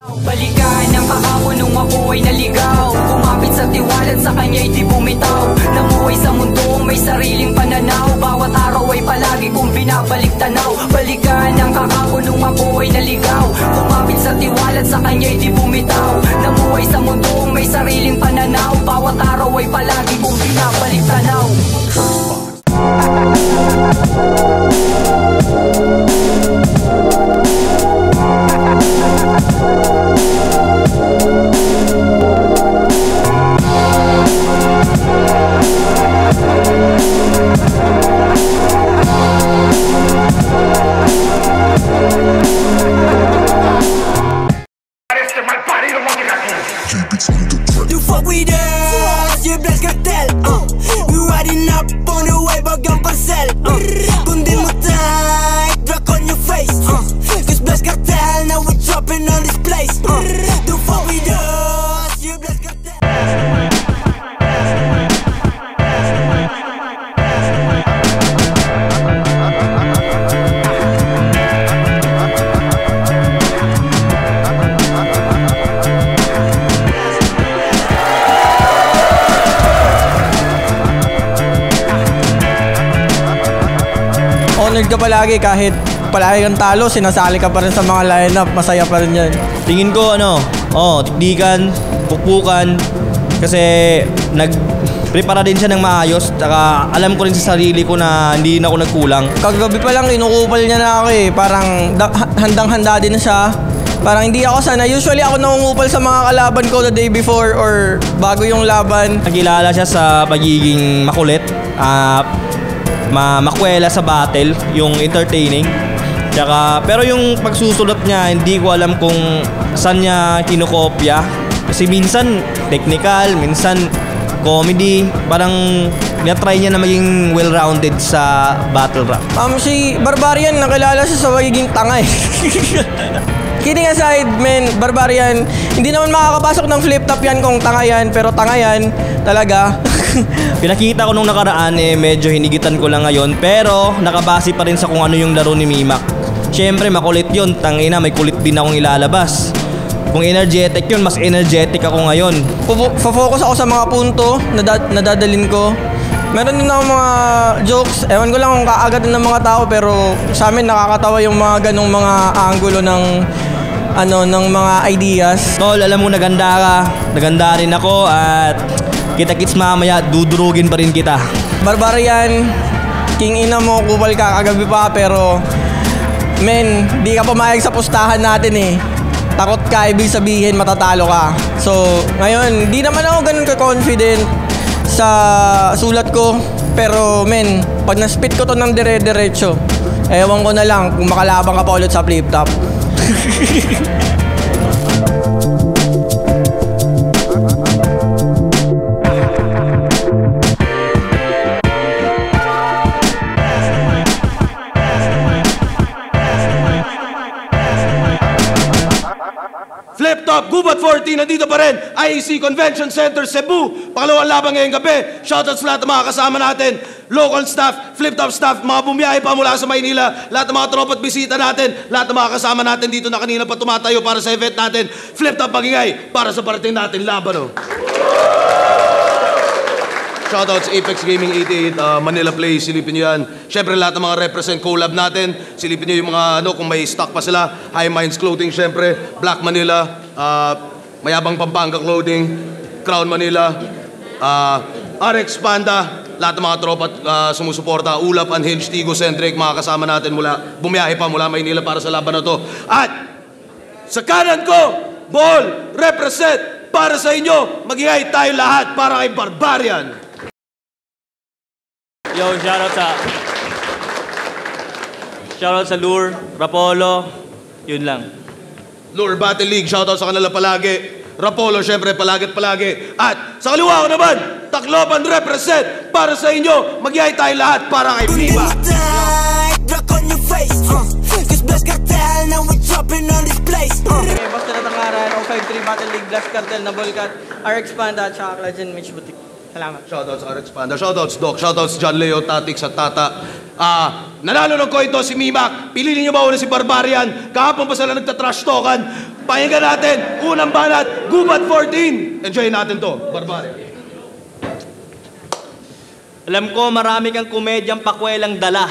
Balikan ang kahapon nung ako ay naligaw. Kumapit sa tiwalat, sa kanya'y di bumitaw. Namuhay sa mundong may sariling pananaw. Bawat araw ay palagi kong binabalik tanaw. Balikan ang kahapon nung ako ay naligaw. Kumapit sa tiwalat, sa kanya'y di bumitaw. Namuhay sa mundong may sariling pananaw. Bawat araw ay palagi kong binabalik tanaw. You fuck with us, you blast cartel. We riding up on the way, bagang parcel. Kung di mo tight, drag on your face. Cause blast cartel, now we dropping on this place. You fuck with us, you blast cartel. Honored ka palagi kahit palagi kang talo, sinasali ka pa rin sa mga lineup, masaya pa rin yan. Tingin ko tikdikan, pukpukan, kasi nagprepara din siya ng maayos, tsaka alam ko rin sa sarili ko na hindi na ako nagkulang. Kagabi pa lang inukupal niya na ako eh, parang handang-handa din na siya. Parang hindi ako sana, usually ako nangungupal sa mga kalaban ko the day before or bago yung laban. Nagkilala siya sa pagiging makulit, makwela sa battle, yung entertaining. Pero yung pagsusulat niya, hindi ko alam kung saan niya kinokopya. Kasi minsan technical, minsan comedy. Parang na-try niya na maging well-rounded sa battle rap. Si Barbarian, nakilala siya sa pagiging tanga eh. Kidding aside, men, Barbarian, hindi naman makakapasok ng flip-top yan kung tanga yan, pero tanga yan talaga. Pinakita ko nung nakaraan medyo hinigitan ko lang ngayon, pero nakabase pa rin sa kung ano yung laro ni Mimak. Siyempre makulit yun, tangina may kulit din akong ilalabas. Kung energetic yun, mas energetic ako ngayon. Focus ako sa mga punto na dadalin ko. Meron din ako mga jokes, ewan ko lang kung kaagatin ng mga tao, pero sa amin nakakatawa yung mga ganong mga angulo ng mga ideas. Tol, alam mo naganda ka, naganda rin ako at kita-kits mamaya, dudurugin pa rin kita. Barbarian, king ina mo, kupal ka kagabi pa, pero men, di ka pumayag sa pustahan natin eh. Takot ka, ibig sabihin matatalo ka. So, ngayon, di naman ako ganun ka-confident sa sulat ko. Pero men, pag na-spit ko to ng dire-diretso, ewan ko na lang kung makalabang ka pa ulit sa flip-top. Flip-top, Gubat 40, nandito pa rin, IEC Convention Center, Cebu. Pangalawang laban ngayong gabi. Shoutouts sa lahat ng mga kasama natin, local staff, flip-top staff, mga bumiyahe pa mula sa Maynila, lahat ng mga tropa at bisita natin, lahat ng mga kasama natin dito na kanina pa tumatayo para sa event natin. Flip-top magingay para sa parating natin laban. Shoutouts Apex Gaming 88, Manila Play, silipin nyo yan. Siyempre lahat ng mga represent collab natin, silipin nyo yung mga kung may stock pa sila. High Minds Clothing siyempre, Black Manila, Mayabang Pampanga Clothing, Crown Manila, RX Panda, lahat ng mga tropa sumusuporta, Ulap, Unhinged, Tigo Centric, mga kasama natin bumiyahe pa mula Maynila para sa laban na to. At sa kanan ko, Ball, represent para sa inyo, magingay tayo lahat para kay Barbarian. Yo, shoutout sa Lure, Rapolo, yun lang. Lure Battle League, shoutout sa kanila palagi. Rapolo, syempre, palagi. At sa kaliwa ko naman, Tacloban represent para sa inyo, magyay tayo lahat para kay Viva. Basta natangaran, 053 Battle League, Blast Cartel, Nabolcat, RX Panda, at saka Claudian Mitch Boutique. Salamat. Shoutouts RX Panda, shoutouts Doc, shoutouts John Leo, Tatix at Tata. Nanalo ng coin to si Mimak. Piliin niyo ba una si Barbarian? Kahapon pa sila nagtatrash talkan. Pakinggan natin, unang banat, Gubat 14. Enjoy natin to, Barbarian. Alam ko marami kang komedyang pakwelang dala.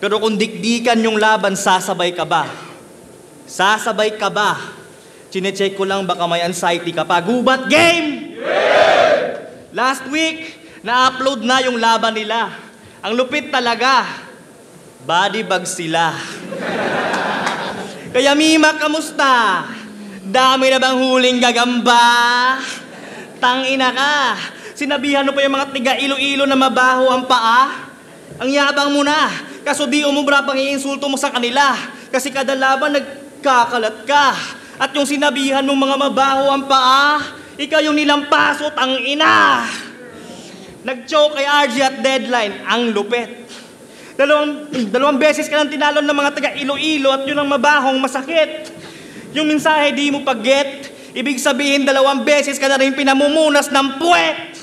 Pero kung dikdikan yung laban, sasabay ka ba? Sasabay ka ba? Chinecheck ko lang baka may anxiety ka pa. Gubat game! Yeah! Last week, na-upload na yung laban nila. Ang lupit talaga. Body bag sila. Kaya Mima, kamusta? Dami na bang huling gagamba? Tangina ka. Sinabihan mo pa yung mga tiga Iloilo na mabaho ang paa? Ang yabang mo na. Kaso di umubra pang iinsulto mo sa kanila. Kasi kada laban nagkakalat ka. At yung sinabihan mong mga mabaho ang paa, ikaw yung nilampasot ang ina. Nag-choke kay RG at Deadline. Ang lupet. Dalawang beses ka lang tinalon ng mga taga Iloilo at yun ang mabahong masakit. Yung mensahe di mo pag-get, ibig sabihin 2 beses ka na rin pinamumunas ng puwet.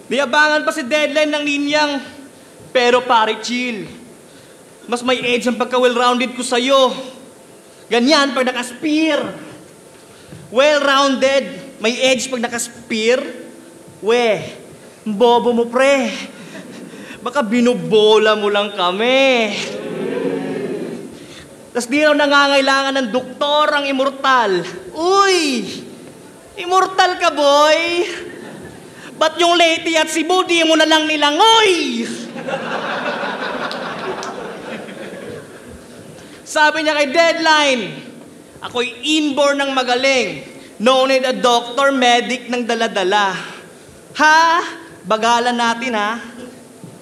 Niyabangan pa si Deadline ng linyang, pero pare chill. Mas may edge ang pagka-well-rounded ko sa'yo. Ganyan pag nakasphere. Well-rounded, may edge pag nakasphere. We, bobo mo pre. Baka binubola mo lang kami. Tas di raw nangangailangan ng doktor ang immortal. Uy! Immortal ka, boy! Ba't yung Leyte at Cebu di mo na lang nilangoy? Sabi niya kay Deadline, ako'y inborn ng magaling. No need a doctor, medic ng daladala. Ha? Bagalan natin ha?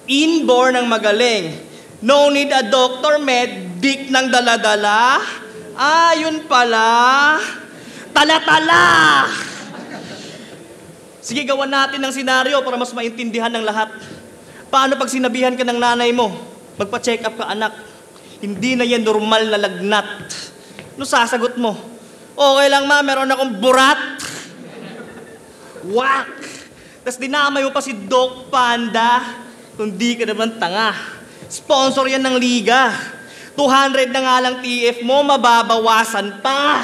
Inborn ng magaling. No need a doctor, medic ng daladala. Ah, yun pala. Tala-tala! Sige, gawan natin ng senaryo para mas maintindihan ng lahat. Paano pag sinabihan ka ng nanay mo, magpa-check up ka anak, hindi na yan normal na lagnat. Ano sasagot mo? Okay lang ma, meron akong burat. Wak! Tapos dinamay mo pa si Doc Panda. Hindi ka naman tanga. Sponsor yan ng liga. 200 na nga lang TF mo, mababawasan pa.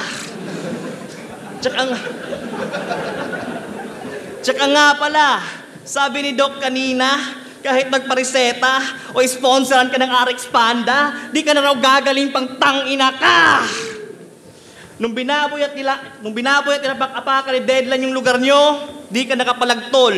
Tsaka nga pala, sabi ni Doc kanina, kahit magpariseta o sponsoran ka ng RX Panda, di ka na raw gagaling pang tangina ka. Nung binabuyat nila bak-apaka ni Deadline yung lugar nyo, di ka nakapalagtol.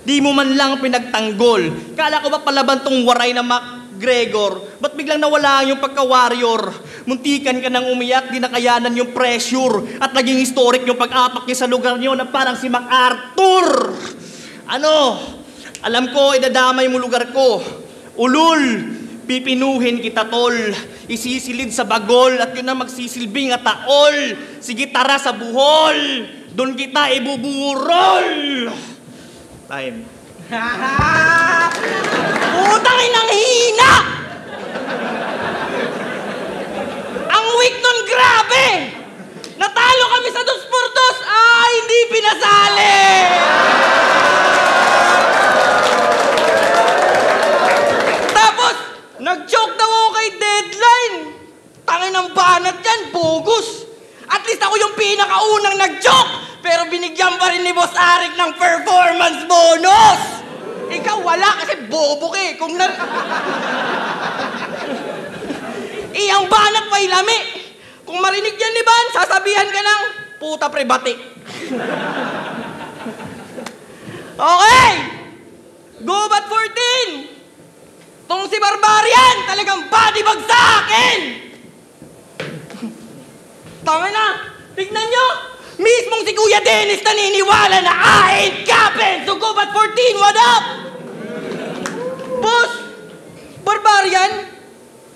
Di mo man lang pinagtanggol. Kala ko ba palaban tong waray na McGregor? Ba't biglang nawala yung pagka-warrior? Muntikan ka nang umiyak, di nakayanan yung pressure. At naging historic yung pag-apak niya sa lugar nyo na parang si MacArthur. Ano? Alam ko, idadamay mo lugar ko. Ulul, pipinuhin kita tol. Isisilid sa bagol at yun na magsisilbing at taol. Sige tara sa buhol. Doon kita ibuburol. Time. Putang inang hina! Ang weak nun, grabe! Natalo kami sa 2x2! Ah, hindi pinasali! Tapos, nag-joke daw ako kay Deadline. Tangin ng banat yan, bogus! At least ako yung pinakaunang nag-joke! Pero binigyan pa rin ni Boss Arik ng performance bonus! Ikaw wala kasi bobo ka eh. Kung iyang banat may lami. Kung marinig yan ni Ban, sasabihan ka ng puta pre-batik. Okay! Gubat 14! Tong si Barbarian, talagang body bag sa akin! Tama na! Tignan nyo! Mismong si Kuya Dennis naniniwala na I ain't capping! So Gubat 14, what up? Boss! Barbarian?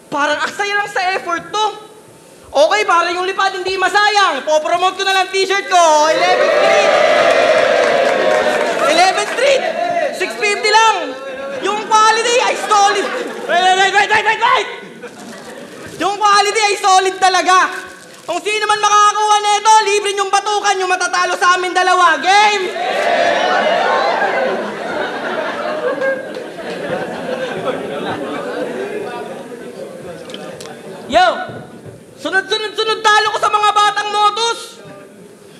Parang aksaya lang sa effort to. Okay, parang yung lipad hindi masayang. Popromote ko na lang t-shirt ko. 11th Street! 11th Street! 650 lang! Yung quality ay solid! Wait! Yung quality ay solid talaga! Kung sino man makakakuha nito, libre niyong batukan yung matatalo sa amin dalawa. Game! Yo! Sunod talo ko sa mga batang motos.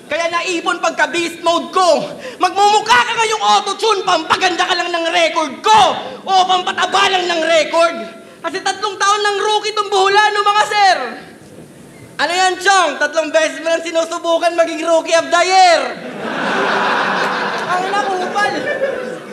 Kaya naipon pagka beast mode ko. Magmumukha ka ngayong auto-tune, pampaganda ka lang ng record ko. O pampataba lang ng record. Kasi 3 taon ng rookie itong buhulano, mga sir. Ano yan, Chong? 3 beses mo lang sinusubukan maging rookie of the year. Ang nakupal.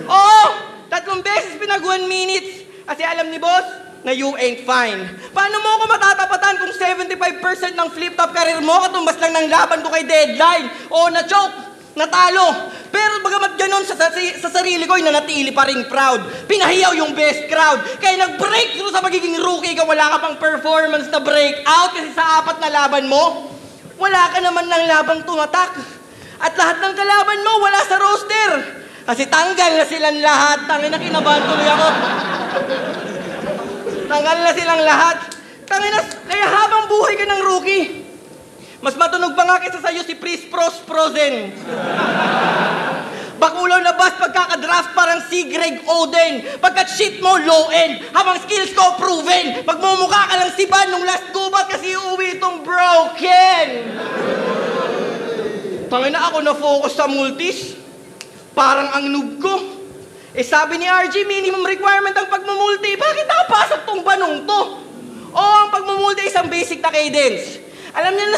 Oo, 3 beses pinag 1 minutes. Kasi alam ni boss, na you ain't fine. Paano mo ako matatapatan kung 75% ng flip-top career mo katumbas lang ng laban ko kay Deadline? O na-choke, natalo. Pero bagamat ganon sa sarili ko, nanatili pa ring proud. Pinahiyaw yung best crowd. Kaya nag-breakthrough sa magiging rookie ka, wala ka pang performance na breakout kasi sa 4 na laban mo, wala ka naman ng labang tumatak. At lahat ng kalaban mo, wala sa roster. Kasi tanggal na silang lahat. Tangin na kinabahan tuloy ako. Tanggal na silang lahat. Tanginas, kaya habang buhay ka ng rookie, mas matunog pa nga kaysa sa'yo si Pris Prosen. Bakulaw na bus pagkakadraft parang si Greg Oden. Pagka-shit mo, low end. Habang skills ko, proven. Magmumukha ka lang si Van nung last gubat kasi uuwi itong broken. Tangina ako na-focus sa multis. Parang ang noob ko. Eh sabi ni RG, minimum requirement ang pagmumulti. Bakit nakapasok tong banong to? Oo, ang pagmumulti isang basic na cadence. Alam niyo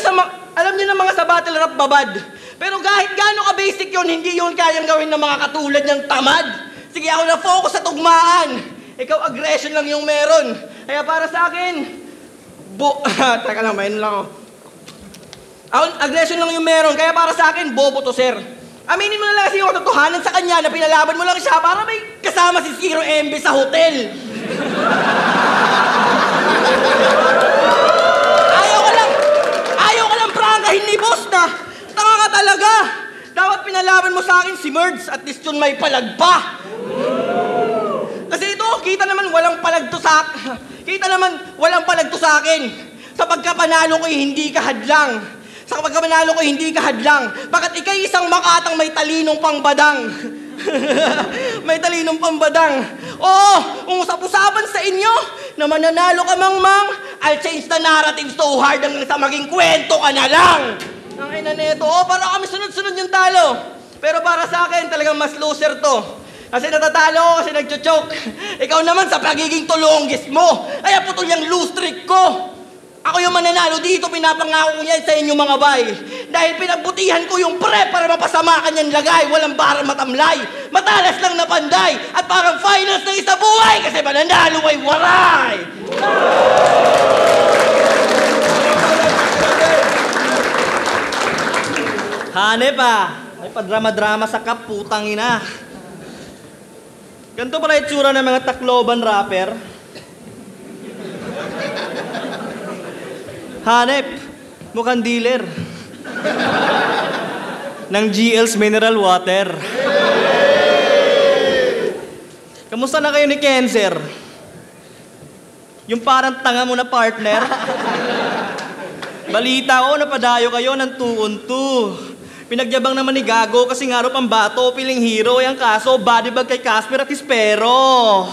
na mga sa battle rap babad. Pero kahit gaano ka-basic yun, hindi yun kayang gawin ng mga katulad niyang tamad. Sige, ako na focus sa tugmaan. Ikaw, aggression lang yung meron. Kaya para sa akin, Teka lang, mainom lang ako. Aggression lang yung meron. Kaya para sa akin, bobo to, sir. Aminin mo na lang kasi yung katotohanan sa kanya na pinalaban mo lang siya para may kasama si Zero MB sa hotel. Ayaw ka lang prangkahin ni boss na. Tanga ka talaga. Dapat pinalaban mo sa akin si Merds at least yun may palag pa. Kasi ito, kita naman walang palag to sa akin. Sa pagkapanalo ko'y hindi ka hadlang. Sa pagkapanalo ko, hindi ka hadlang. Bakit ikay isang makatang may talinong pangbadang? May talinong pangbadang. Oo, kung usap-usapan sa inyo na mananalo ka mang, I'll change the narrative so hard hanggang sa maging kwento ka na lang. Ang ina neto, para kami sunod-sunod yung talo. Pero para sa akin, talagang mas loser to. Kasi natatalo ko kasi nagchochoke. Ikaw naman sa pagiging tulonggis mo. Ay, putol yung lose streak ko. Ako yung mananalo dito, pinapangako ko yan sa inyong mga bay. Dahil pinagbutihan ko yung prep para mapasama kanyang lagay. Walang barang matamlay. Matalas lang na panday. At parang finals ng isa buhay kasi mananalo ay waray. Hanep Ay padrama-drama sa kap, putang ina. Ganito pala itsura ng mga Tacloban rapper. Hanep, mukhang dealer ng GL's Mineral Water. Kamusta na kayo ni Cancer? Yung parang tanga mo na partner? Balita ko, napadayo kayo ng 2-on-2. Pinagyabang naman ni Gago kasi nga ro pambato, piling hero. Yung kaso, bodybag kay Casper at Ispero.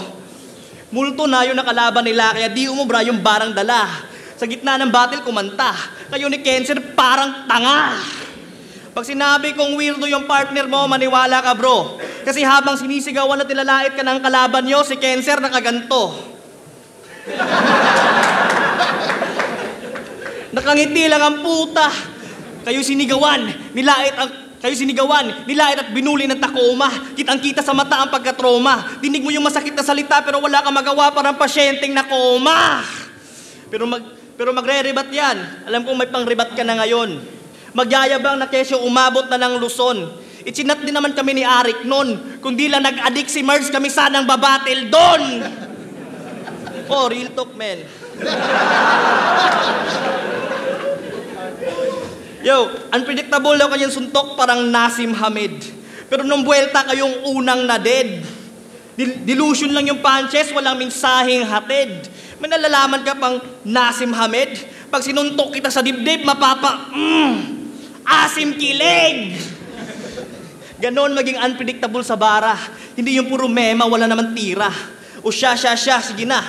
Multo na yung nakalaban nila, kaya di umubra yung barang dala. Sa gitna ng battle, kumanta. Kayo ni Cancer, parang tanga. Pag sinabi kong weirdo yung partner mo, maniwala ka bro. Kasi habang sinisigawan at nilalait ka ng kalaban nyo, si Cancer nakaganto. Nakangiti lang ang puta. Kayo sinigawan, nilait at binuli ng Tacoma. Kitang-kita sa mata ang pagkatroma. Dinig mo yung masakit na salita pero wala kang magawa, parang pasyenteng na koma. Pero magre-rebat yan. Alam kong may pang-rebat ka na ngayon. Magyayabang na kesyo umabot na ng Luzon. Itsinat din naman kami ni Arik nun. Kung di lang nag-addict si Merz, kami sanang babattle doon. Oh, real talk, man. Yo, unpredictable daw kanyang suntok, parang Nasim Hamed. Pero nung buwelta kayong unang na dead. Delusion lang yung punches, walang mensaheng hatid. May nalalaman ka pang Nasim Hamed? Pag sinuntok kita sa dibdib, asim kilig! Ganon maging unpredictable sa bara. Hindi yung puro mema, wala naman tira. O siya, sige na.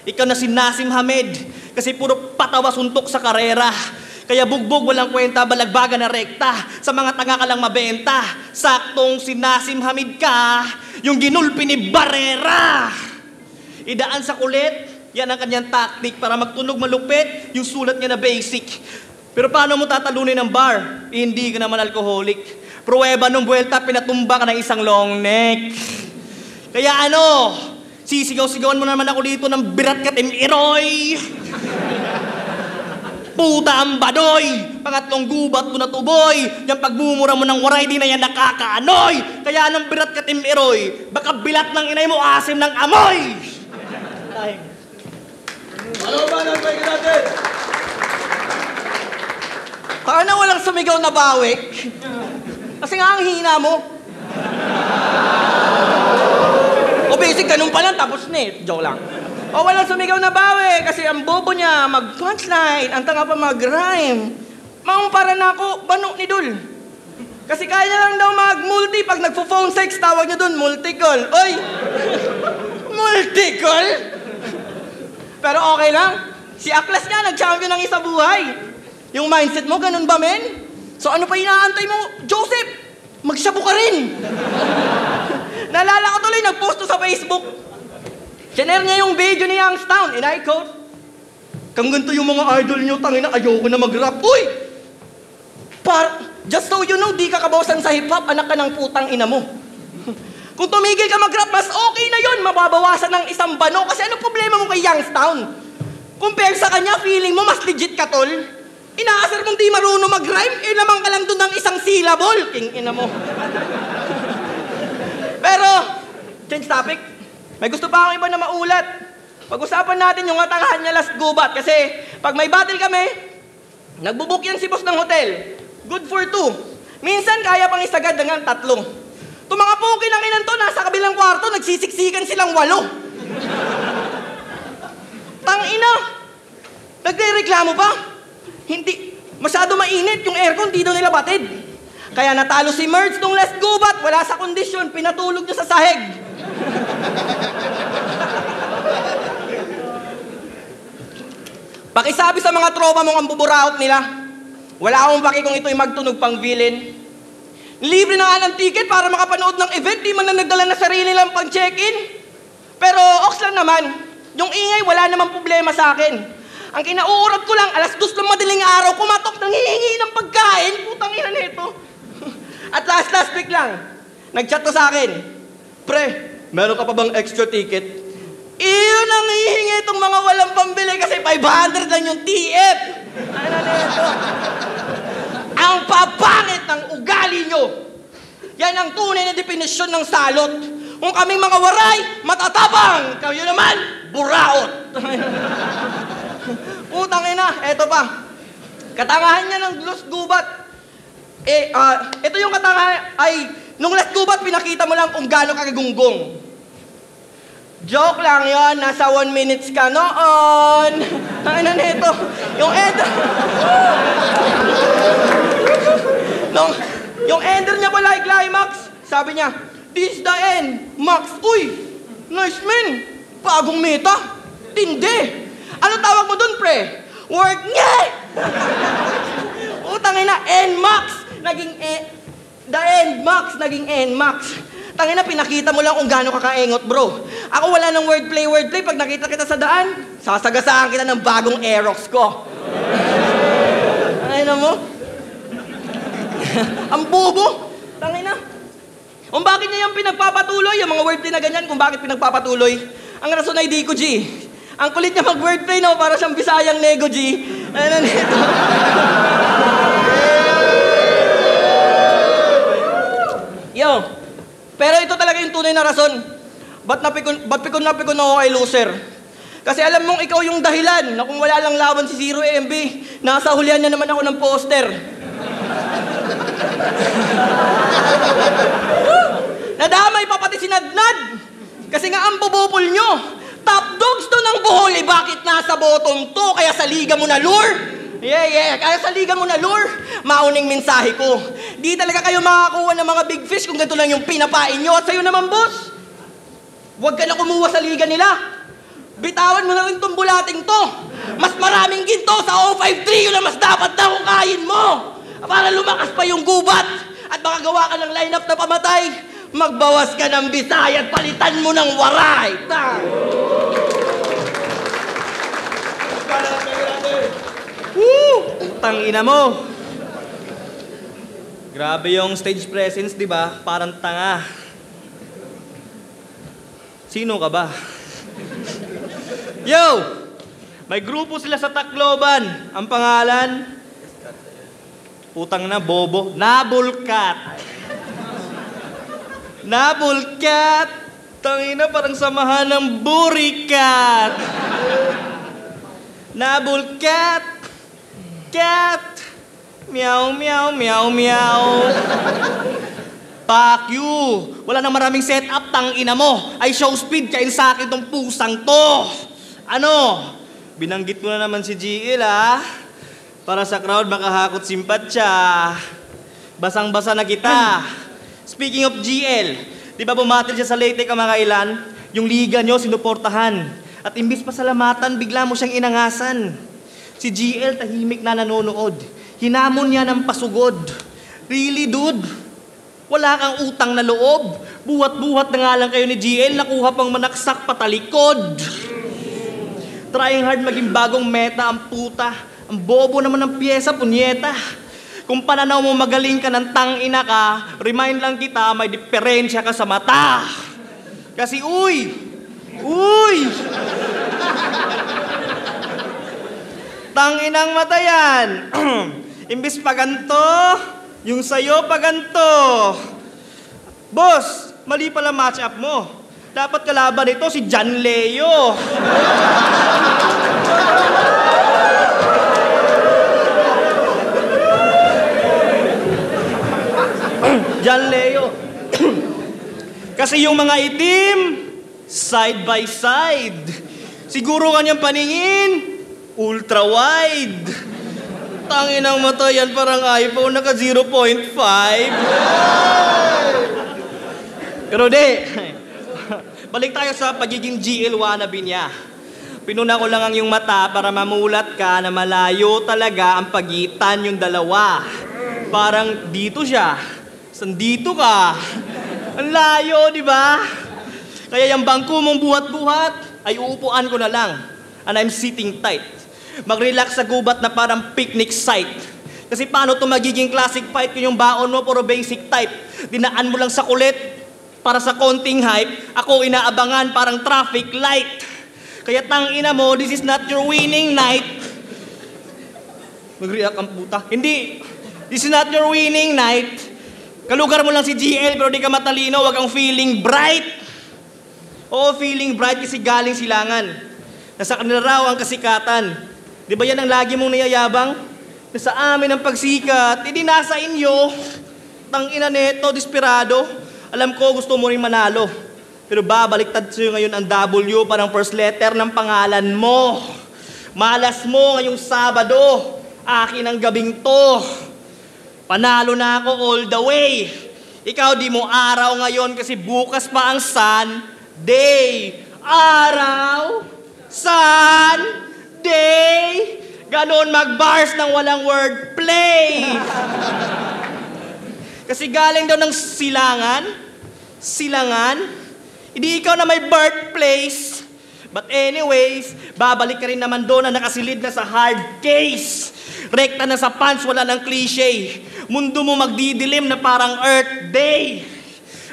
Ikaw na si Nasim Hamed. Kasi puro patawa suntok sa karera. Kaya bugbog walang kwenta, balagbaga na rekta. Sa mga tanga ka lang mabenta. Saktong sinasim Hamid ka, yung ginulpi ni Barrera. Idaan sa kulit, yan ang kanyang tactic para magtunog malupit, yung sulat niya na basic. Pero paano mo tatalunin ng bar? Hindi ka naman alcoholic. Pruweba nung buwelta, pinatumba ka ng isang long neck. Kaya ano, sisigaw-sigawan mo naman ako dito ng birat ka Team Iroy. Puta ang badoy, pangatlong gubat mo na tuboy, yung pagbumura mo ng waray di na yan nakakaanoy. Kaya anong birat ka Team Iroy, baka bilat ng inay mo asim ng amoy. Ano ba nang natin? Sana walang sumigaw na bawi. Kasi nga ang hina mo. O basic, ganun pa lang, tapos na eh. Joke lang. O walang sumigaw na bawi kasi ang bobo niya mag-punchline, ang tanga pa mag-rhyme. Makumpara na ako, banok ni Dul. Kasi kaya niya lang daw mag-multi pag nagpo-phone sex, tawag niya dun, multi-call. Oy! Multi-call? Pero okay lang. Si Aklas nga, nag-champion ng isa buhay. Yung mindset mo, ganun ba, men? So ano pa inaantay mo? Joseph, magsabu ka rin. Naalala ko tuloy, nag-post to sa Facebook. Share niya yung video ni Youngstown, and I quote, "Kang ganito yung mga idol nyo, tangina, ayoko na mag-rap." Uy! Just so you know, di ka kabawasan sa hip-hop, anak ka ng putang ina mo. Kung tumigil ka mag-rap, mas okay na yun, mababawasan ng isang bano. Kasi ano problema mo kay Youngstown? Compare sa kanya, feeling mo mas legit ka, tol. Inaasar mong di marunong mag-rhyme, lamang ka lang doon ng isang syllable. King ina mo. Pero, change topic. May gusto pa akong iba na maulat. Pag-usapan natin yung katangahan niya last gubat. Kasi, pag may battle kami, nagbubook yan si boss ng hotel. Good for 2. Minsan, kaya pang isagad ng 3. Itong mga puki ng inan to, nasa kabilang kwarto, nagsisiksikan silang 8. Tangina! Nagre-reklamo pa? Hindi. Masyado mainit yung aircon, di daw nila batid. Kaya natalo si Merge nung last gubat, wala sa kondisyon, pinatulog niya sa sahig. Pakisabi sa mga tropa mong ang buburaot nila. Wala akong paki kung ito'y magtunog pang villain. Libre na nga ng ticket para makapanood ng event, di man na nagdala na sarili lang pang check-in. Pero ox lang naman, yung ingay wala namang problema sa akin. Ang kinauurat ko lang, 2:00 ng madaling araw, kumatok, nangihingi ng pagkain, putang ina nito. At last week lang, nag-chat ko sa akin, "Pre, meron ka pa bang extra ticket?" Iyon ang hihingi itong mga walang pambili kasi 500 lang yung TF. Ano na ito? Ang papangit ng ugali nyo. Yan ang tunay na definisyon ng salot. Kung kaming mga waray, matatabang. Kayo naman, buraot. Utang ina, eto pa. Katangahan niya ng last gubat. Ito yung katangahan, nung last gubat, pinakita mo lang kung gaano kagagunggong. Joke lang yon, nasa 1 minutes ka noon. Ano na ito? Yung ender... yung ender niya pala ay climax. Sabi niya, "This is the end, Max." Uy, nice man. Bagong meta. Tindi. Ano tawag mo dun, pre? Work niya! Utangina, N-Max. Naging the N-Max, naging N-Max. Tangina, pinakita mo lang kung gaano kakaengot, bro. Ako wala ng wordplay. Pag nakita kita sa daan, sasagasaan kita ng bagong Aerox ko. Ay na mo? Ang bobo. Tangina. Kung bakit niya yung pinagpapatuloy, yung mga wordplay na ganyan, kung bakit pinagpapatuloy, ang rason ay di ko, G. Ang kulit niya mag-wordplay, no? Para siyang Bisayang Nego, G. Ano nito? Yo. Pero ito talaga yung tunay na rason. Ba't pikon ako kay loser? Kasi alam mong ikaw yung dahilan na kung wala lang laban si Zero MB, nasa hulihan niya naman ako ng poster. Nadamay pa pati si Nadnad. Kasi nga ang bubupol nyo. Top dogs to ng Bohol, bakit nasa bottom to? Kaya sa liga mo na lure. Kaya sa liga mo na lure. Mauning mensahe ko. Di talaga kayo makakuha ng mga big fish kung ganito lang yung pinapain nyo. At sa'yo naman, boss, huwag ka na kumuha sa liga nila. Bitawan mo na rin tong bulating to. Mas maraming ginto sa 053 yun ang mas dapat na hukayin mo. Para lumakas pa yung gubat. At baka gawa ka ng lineup na pamatay. Magbawas ka ng Bisaya at palitan mo ng Waray. Tangina mo. Grabe yung stage presence, di ba? Parang tanga. Sino ka ba? Yo! May grupo sila sa Tacloban. Ang pangalan? Putang na, bobo. Nabulkat. Nabulkat. Tangina, parang samahan ng burikat. Nabulkat. Cat. Meow, meow, meow, meow. Fuck you. Wala nang maraming setup, tangina mo. Ay show speed, kain sa akin tong pusang to. Ano? Binanggit mo na naman si GL, ha? Para sa crowd makahakot simpatsya. Basang-basa na kita. Speaking of GL, di ba bumatil siya sa Leyte kamakailan? Yung liga nyo, sinuportahan. At imbis pasalamatan, bigla mo siyang inangasan. Si GL tahimik na nanonood. Hinamon niya ng pasugod. Really, dude? Wala kang utang na loob. Buhat-buhat na nga lang kayo ni GL, nakuha pang manaksak patalikod. Trying hard maging bagong meta ang puta. Ang bobo naman ng pyesa, punyeta. Kung pananaw mo magaling ka ng tangina ka, remind lang kita, may diferensya ka sa mata. Kasi uy! Tanginang mata yan. Imbis pa ganto, yung sayo pa ganto. Boss, mali pala match up mo. Dapat kalaban nito si John Leo. John Leo. Kasi yung mga itim, side by side. Siguro kanyang paningin, ultra wide. Tanginang mata yan, parang iPhone naka 0.5. Pero di, balik tayo sa pagiging GL wannabe niya. Pinuna ko lang ang iyong mata para mamulat ka na malayo talaga ang pagitan yung dalawa. Parang dito siya, sandito ka. Ang layo, di ba? Kaya yung bangko mong buhat-buhat ay uupuan ko na lang. And I'm sitting tight. Mag-relax sa gubat na parang picnic site. Kasi paano ito magiging classic fight kung yung baon mo puro basic type? Dinaan mo lang sa kulit para sa konting hype. Ako inaabangan parang traffic light. Kaya tangina mo, this is not your winning night. Mag-react ang puta. Hindi, this is not your winning night. Kalugar mo lang si GL pero di ka matalino, wag kang feeling bright. Oo, feeling bright kasi galing silangan. Nasa kanila raw ang kasikatan. Di ba yan ang lagi mong niyayabang? Nasa amin ang pagsikat, hindi nasa inyo. Tangina neto, desperado. Alam ko gusto mo rin manalo. Pero babaliktad sa'yo ngayon ang W, parang first letter ng pangalan mo. Malas mo ngayong Sabado, akin ang gabing to. Panalo na ako all the way. Ikaw di mo araw ngayon kasi bukas pa ang Sunday. Araw, Sunday. Ganon mag-bars ng walang wordplay. Kasi galing daw ng silangan, hindi ikaw na may birthplace. But anyways, babalik ka rin naman doon na nakasilid na sa hard case. Rekta na sa pants, wala ng cliche. Mundo mo magdidilim na parang Earth Day.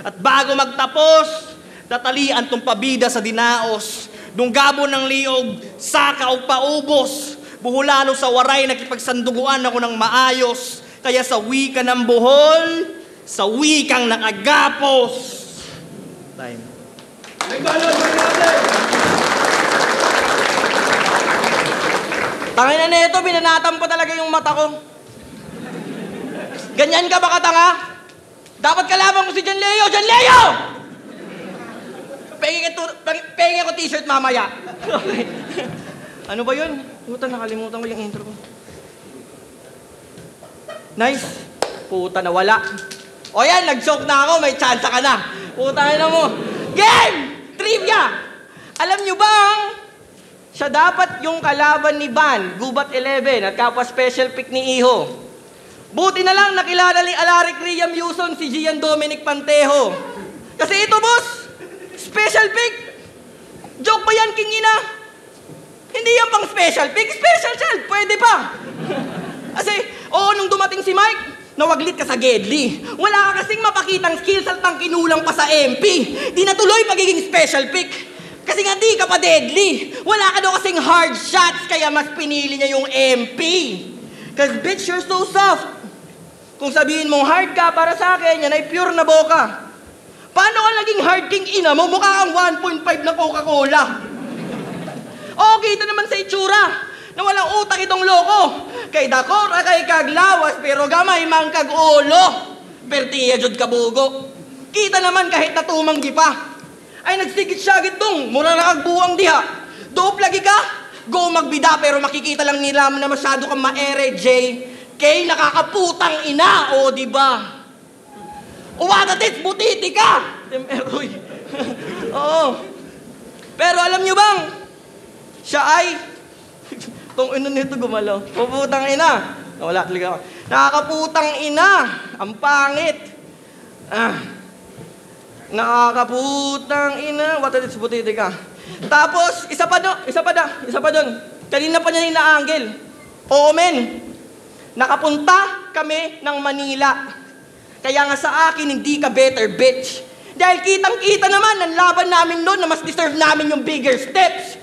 At bago magtapos, tatalian tong pabida sa dinaos. Dunggabo ng liog, sakaw paubos. Buhulalo sa waray, nakipagsanduguan ako ng maayos. Kaya sa wika ng buhol, sa wikang nakagapos. Time. Tangina na ito, binanatan pa talaga yung mata ko. Ganyan ka ba katanga? Dapat kalaban ko si John Leo! John Leo! Pengi ko t-shirt mamaya. Ano ba yun? Puta, nakalimutan ko yung intro ko. Nice. Puta, nawala. O yan, nag-choke na ako, may chance ka na. Puta na mo. Game! Trivia! Alam nyo bang Siya dapat yung kalaban ni Van, Gubat 11, at kapwa special pick ni Iho. Buti na lang nakilala ni Alaric Riam Yuson si Gian Dominic Pantejo. Kasi ito, boss, special pick. Joke ba yan, King Ina? Hindi yan pang special pick, special child, pwede pa. Kasi, nung dumating si Mike, nawaglit ka sa Gedli. Wala ka kasing mapakitang skills at pang kinulang pa sa MP. Di natuloy pagiging special pick. Kasi nga di ka pa deadly. Wala ka daw kasing hard shots, kaya mas pinili niya yung MP. Cause bitch, you're so soft. Kung sabihin mong hard ka para sa akin, yan ay pure na boka. Paano ka naging hard king ina mo? Mukha kang 1.5 na Coca-Cola. Kita naman sa itsura na walang utak itong loko. Kay dakora, kay kaglawas, pero gamay mang kag-ulo. Pertiya jud kabugo. Kita naman kahit natumanggi pa. Ay nagsigit-sagit dong, mura na kagbuang diha. Doop lagi ka, go magbida, pero makikita lang nila na masyado kang maere, Jay. Kay nakakaputang ina, diba? Uwatatit, butiti ka! Eroy. Oo. Pero alam nyo bang, siya ay, tong ino nito gumalaw, puputang ina. Wala talaga ako. Nakakaputang ina, ang pangit. Nakakaputang ina. What is butiti ka? Tapos, isa pa doon. Kanina pa niya ina-angle. Oo, men. Nakapunta kami ng Manila. Kaya nga sa akin, hindi ka better, bitch. Dahil kitang-kita naman ang laban namin noon na mas deserve namin yung bigger steps.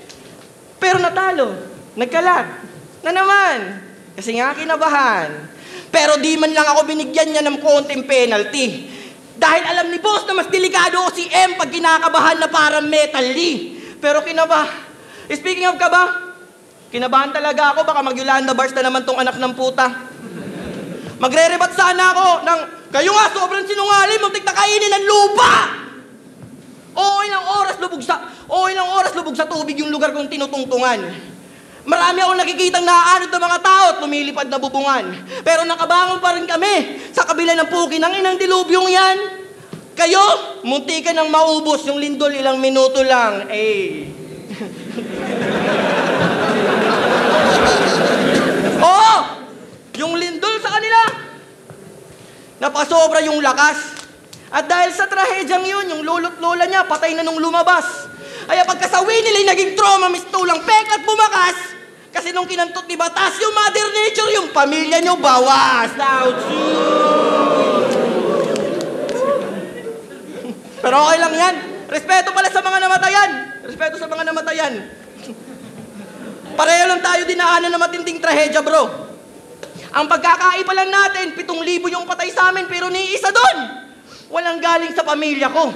Pero natalo. Nagkalat. Na naman. Kasi nga kinabahan. Pero di man lang ako binigyan niya ng konting penalty. Dahil alam ni boss na mas delikado ako si M pag kinakabahan na parang metal Lee. Pero speaking of kaba, kinabahan talaga ako, baka mag-Yolanda Bars na naman tong anak ng puta. Magre-rebat sana ako ng, kayo nga sobrang sinungaling, muntik na kainin ng lupa! Ilang oras lubog sa tubig yung lugar kong tinutungtungan. Marami akong nakikitang naaanod ng mga tao at lumilipad na bubungan. Pero nakabangon pa rin kami sa kabila ng puki ng inang dilubyong yan. Kayo, munti ka nang maubos yung lindol ilang minuto lang. Yung lindol sa kanila. Napasobra yung lakas. At dahil sa trahedyang yun, yung lolo't lola niya patay na nung lumabas. Ay pagkasawi nila naging trauma, mistulang pek at bumakas. Kasi nung kinantot ni Batas, yung Mother Nature, yung pamilya nyo bawas. Pero okay lang yan. Respeto pala sa mga namatayan. Respeto sa mga namatayan. Pareho lang tayo dinaanan na matinding trahedya, bro. Ang pagkakaiba lang natin, 7,000 yung patay sa amin, pero ni isa doon, walang galing sa pamilya ko.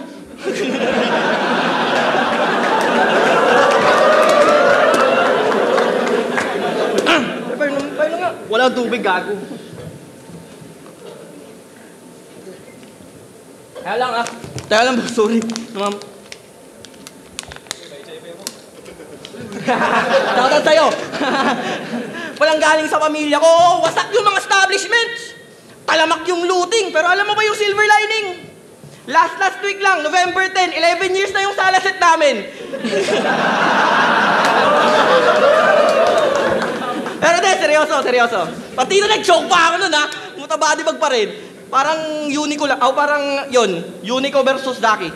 Walang tubig, gago. Kaya lang, sorry. Shoutout sa'yo. Walang galing sa pamilya ko. Wasak yung mga establishments. Talamak yung looting. Pero alam mo ba yung silver lining? Last week lang, November 10, 11 years na yung salaset namin. Pero seryoso. Pati na nag-joke pa ako nun, ha? Mutabadibag pa rin. Parang Unico lang. Parang yun. Unico versus Daki.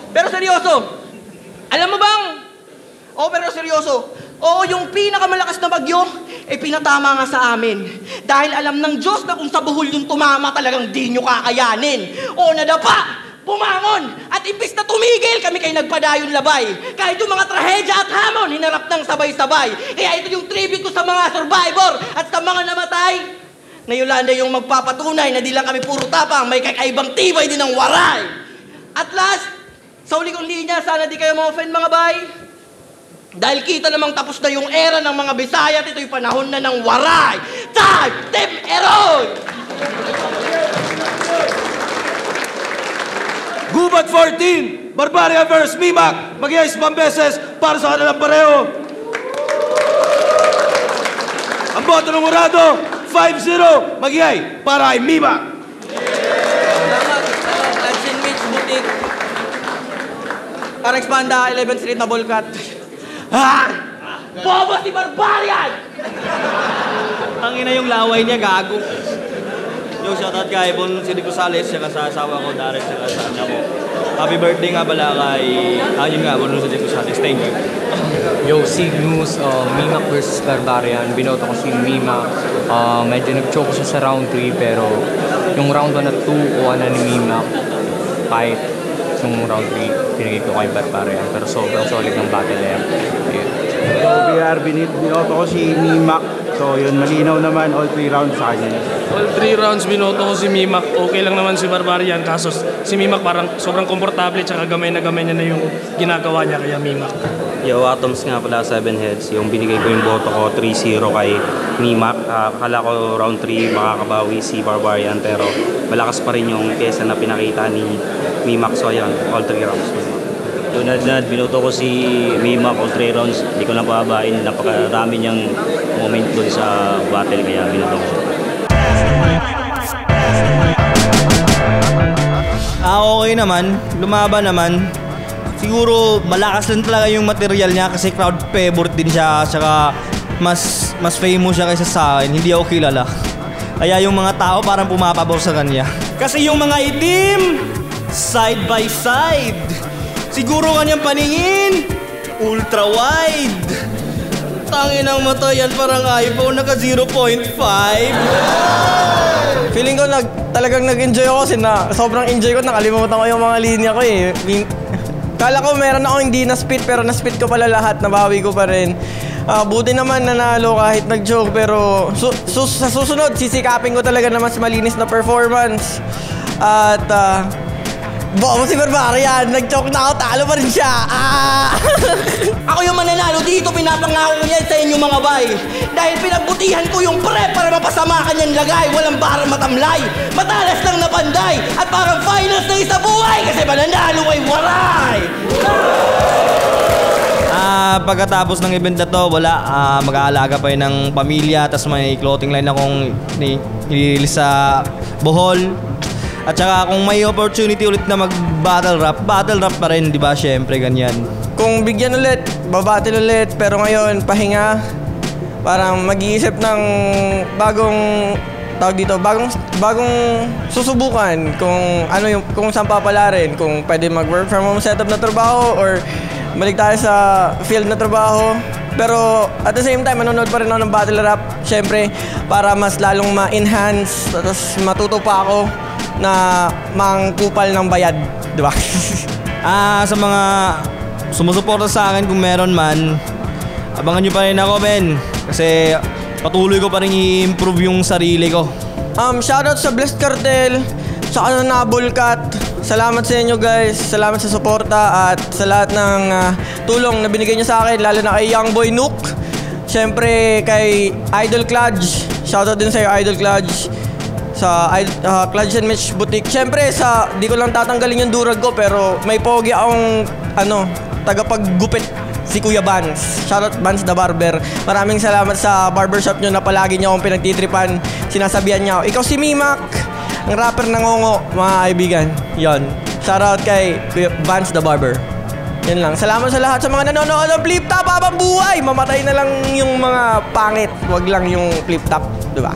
Pero seryoso. Alam mo bang? Pero seryoso. Yung pinakamalakas na bagyo, pinatama nga sa amin. Dahil alam ng Diyos na kung sa buhol yung tumama, talagang di nyo kakayanin. Nadapa! Bumangon! At imbis na tumigil, kami kayo nagpadayon labay. Kahit yung mga trahedya at hamon, hinarap ng sabay-sabay. Kaya ito yung tribute ko sa mga survivor at sa mga namatay. Na Yolanda yung magpapatunay na di lang kami puro tapang, may kakaibang tibay din ng waray. At last, sa uli kong linya, sana di kayo ma-offend mga bay. Dahil kita namang tapos na yung era ng mga Bisaya at ito'y panahon na ng waray. Time! Team Eroy! Gubat 14, Barbaria vs. Mimak. Mag-iayos pang beses para sa kanilang pareho. Ang boto ng Urado, 5-0. Mag-iay para kay Mimak. Lansin Mitch, butik. Parang Expanda, 11th Street na Bolkat. Bobo si Barbarian! Tangina yung laway niya, gago. Yo, shoutout kay Bon City Rosales, saka sa asawa ko, Darek, saka sa anak ko. Happy birthday nga pala kay... yun nga, Bon City Rosales. Thank you. Yo, Cygnus, Mimak versus Barbarian. Binoto ko si Mimak. Medyo nag-choke siya sa round 3 pero yung round 1 at 2, kuha na ni Mimak. Kahit yung round 3, pinigay ko kay Barbarian. Pero sobrang solid ng battle niya. So, BR, binoto ko si Mimak. So, yun, malinaw naman all 3 rounds sa kanya. All 3 rounds binoto ko si Mimak. Okay lang naman si Barbarian. Kaso si Mimak parang sobrang komportable tsaka gamay na niya na yung ginagawa niya kaya Mimak. Yo, Atoms nga pala, 7 heads. Yung binigay ko yung boto ko, 3-0 kay Mimak. Akala ko round 3 makakabawi si Barbarian pero malakas pa rin yung kesa na pinakita ni Mimak. So, ayan, all 3 rounds. Tunad binoto ko si Mimak all 3 rounds. Hindi ko na pababain. Napakarami niyang moment doon sa battle kaya binoto ko. Okay naman. Lumaban naman. Siguro malakas lang talaga yung material niya kasi crowd favorite din siya. Saka mas famous siya kaysa sa akin. Hindi ako kilala. Kaya yung mga tao parang pumapabor sa kanya. Kasi yung mga itim, side by side. Siguro kanyang paningin, ultra wide. Tangin ang mata yan, parang iPhone naka 0.5. Feeling ko talagang nag-enjoy ako kasi sobrang enjoy ko. Nakalimutan ko yung mga linya ko eh. Kala ko meron ako hindi na-spit pero na-spit ko pala lahat. Nabawi ko pa rin. Buti naman nanalo kahit nag-joke pero sa susunod sisikapin ko talaga na mas malinis na performance. At bobo si Barbarian, nag-choke na ako, talo pa rin siya. Ako yung mananalo dito, pinapangako ko yan sa inyo mga bay. Dahil pinagbutihan ko yung prep para mapasama kanyang lagay. Walang bara matamlay, matalas lang na panday. At parang finals ng isa buhay kasi mananalo ay waray. Pagkatapos ng event na to, wala. Mag-aalaga pa yun ng pamilya. Tapos may clothing line akong nililis sa Bohol. At saka kung may opportunity ulit na mag-battle rap pa rin, di ba? Siyempre, ganyan. Kung bigyan ulit, babattle ulit. Pero ngayon, pahinga. Parang mag-iisip ng bagong susubukan kung ano yung kung saan papalarin, kung pwede mag-work from home setup na trabaho or balik tayo sa field na trabaho. Pero at the same time, manonood pa rin ako ng battle rap. Siyempre, para mas lalong ma-enhance, tapos matuto pa ako na mangkupal ng bayad, di ba? Sa mga sumusuporta sa akin kung meron man, abangan nyo pa rin ako, men. Kasi patuloy ko pa rin i-improve yung sarili ko. Shoutout sa Blessed Cartel, sa Nabulkat. Salamat sa inyo guys, salamat sa suporta at sa lahat ng tulong na binigay nyo sa akin, lalo na kay Young Boy Nook. Siyempre kay Idol Clutch, shoutout din sa iyo Idol Clutch. Sa Clutch and Mitch Boutique. Siyempre, di ko lang tatanggalin yung durag ko pero may pogi akong tagapaggupit si Kuya Vance. Shoutout Vance the Barber. Maraming salamat sa barbershop nyo na palagi nyo akong pinagtitripan. Sinasabihan niya ako, ikaw si Mimak, ang rapper ng Ngongo, mga kaibigan. Yon. Shoutout kay Kuya Vance the Barber. Yan lang. Salamat sa lahat sa mga nanonood ng Flip Top habang buhay. Mamatay na lang yung mga pangit. Wag lang yung Flip Top. Diba?